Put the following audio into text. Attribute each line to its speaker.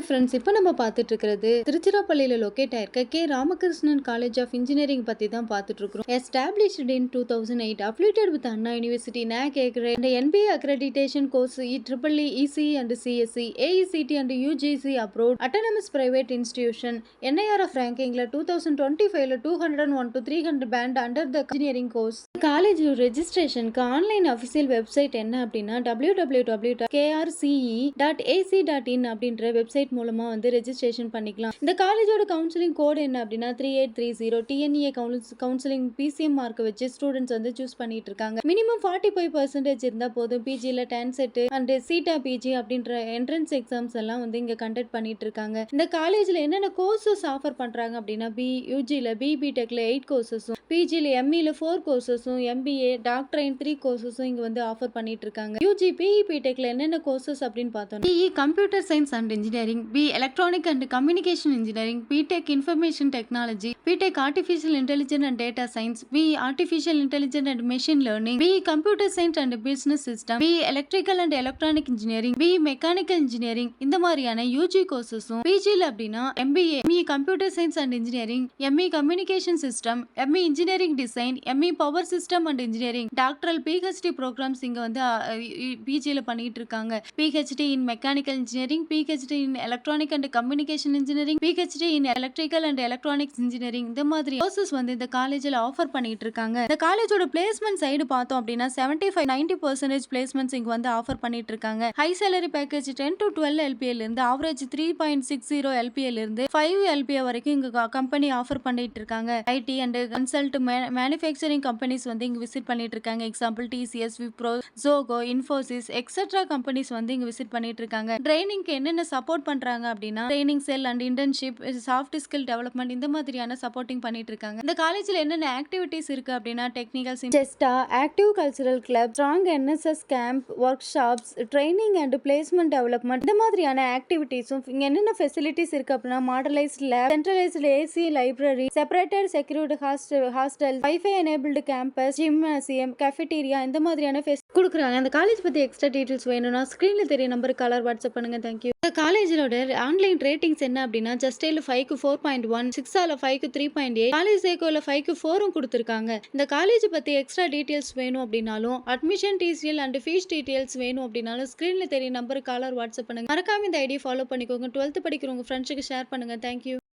Speaker 1: Friends, இப்போ நம்ம பார்த்துட்டு இருக்கிறது திருச்சிராப்பள்ளியில் லொக்கேட் ஆயிருக்க K Ramakrishnan college of engineering பற்றி தான் பார்த்துட்டு இருக்கிறோம். Established in 2008, affiliated with Anna university, NAC and NBA accreditation course, EEE, ECE and CSE, AECT and UGC approved, autonomous private institution, NIRF rankingல 2025ல 201 to 300 band under the engineering course. College ரெஜிஸ்ட்ரேஷனுக்கு online official website என்ன அப்படின்னா www.krce.ac.in அப்படின்ற website மூலமா registration பண்ணிக்கலாம். இந்த காலேஜோட கவுன்சிலிங் கோட் என்ன அப்படின்னா 3830. TNEA கவுன்சிலிங் PCM மார்க் வச்சு ஸ்டூடெண்ட்ஸ் சூஸ் பண்ணிட்டு இருக்காங்க. மினிமம் 45% இருந்தா போதும். பிஜில 10 செட் அண்ட் சீட்டா பிஜி அப்படின்ற என்ட்ரன்ஸ் எக்ஸாம்ஸ் எல்லாம் இங்க கண்டக்ட் பண்ணிட்டு இருக்காங்க. இந்த காலேஜ்ல என்னென்ன கோர்சஸ் ஆஃபர் பண்றாங்க அப்படின்னா யூஜில பிடெக்ல 8 கோர்சஸும், பிஜில எம்இல 4 கோர்சஸும், MBA டாக்டரைன் 3 கோர்சஸும் இங்க ஆஃபர் பண்ணிட்டு இருக்காங்க. யூஜி பிஇ பிடெக்ல என்னென்ன கோர்சஸ் அப்படின்னு பார்த்தோம். BE computer science and engineering, B electronic and communication engineering, BTech information technology, BTech artificial intelligence and data science, B artificial intelligence and machine learning, B computer science and business system, B electrical and electronic engineering, B mechanical engineering, இந்த மாதிரியான UG கோர்சஸும், பிஜில அப்படின்னா MBA, ME computer science and engineering, ME communication system, ME engineering design, ME power system and engineering, doctoral PhD programmes இங்க பிஜில பண்ணிட்டு இருக்காங்க. PhD in mechanical engineering, PhD in electronic and communication engineering, PhD in electrical and electronics engineering, இந்த மாதிரி courses இந்த காலேஜ்ல offer பண்ணிட்டு இருக்காங்க. இந்த காலேஜோட பிளேஸ்மெண்ட் சைடு பார்த்தோம் அப்படின்னா 75-90% பிளேஸ்மெண்ட்ஸ் இங்க ஆஃபர் பண்ணிட்டு இருக்காங்க. High salary package 10 to 12 LPA இருந்து ஆவரேஜ் 3.60 LPA இருந்து 5 LPA வரைக்கும் இங்க கம்பெனி ஆஃபர் பண்ணிட்டு இருக்காங்க. IT and consult manufacturing companies இங்க விசிட் பண்ணிட்டு இருக்காங்க. Example TCS, Wipro, Zoho, Infosys et cetera companies இங்க விசிட் பண்ணிட்டு இருக்காங்க. ட்ரைனிங்க்கு என்னென்ன சப்போர்ட் பண்றாங்க அப்படின்னா training cell and internship, soft skill development, இந்த மாதிரியான சப்போர்ட்டிங் பண்ணிட்டு இருக்காங்க. இந்த காலேஜ்ல என்னென்ன ஆக்டிவிட்டிஸ் இருக்கு அப்படின்னா டெக்னிக்கல் செஸ்டா, active cultural club, strong NSS camp, workshops, training and placement development, இந்த மாதிரியான ஆக்டிவிட்டிஸும் இங்க என்னென்ன ஃபெசிலிட்டிஸ் இருக்கு அப்படின்னா modernised lab, centralised AC library, separated security hostel, wifi enabled campus, gymnasium, cafeteria, இந்த மாதிரியான கொடுக்குறாங்க. அந்த காலேஜ் பத்தி எக்ஸ்ட்ரா டீடைல்ஸ் வேணும்னா ஸ்கிரீன்ல தெரிய நம்பருக்கு காலர் வாட்ஸ்அப் பண்ணுங்க. தேங்க்யூ. இந்த காலேஜோட ஆன்லைன் ரேட்டிங்ஸ் என்ன அப்படின்னா ஜஸ்டேல 5க்கு 4.1, 6ஆல 5க்கு 3.8, காலேஜ் சேகோல 5க்கு 4 கொடுத்துருக்காங்க. இந்த காலேஜ் பத்தி எக்ஸ்ட்ரா டீடைல்ஸ் வேணும் அப்படின்னாலும் admission TCL and fees details வேணும் அப்படின்னாலும் ஸ்கிரீன்ல தெரிய நம்பருக்கு காலர் வாட்ஸ்அப் பண்ணுங்க. மறக்காம இந்த ஐடியை ஃபாலோ பண்ணிக்கோங்க. 12th படிக்கிறவங்க ஃப்ரெண்ட்ஸுக்கு ஷேர் பண்ணுங்க. தேங்க்யூ.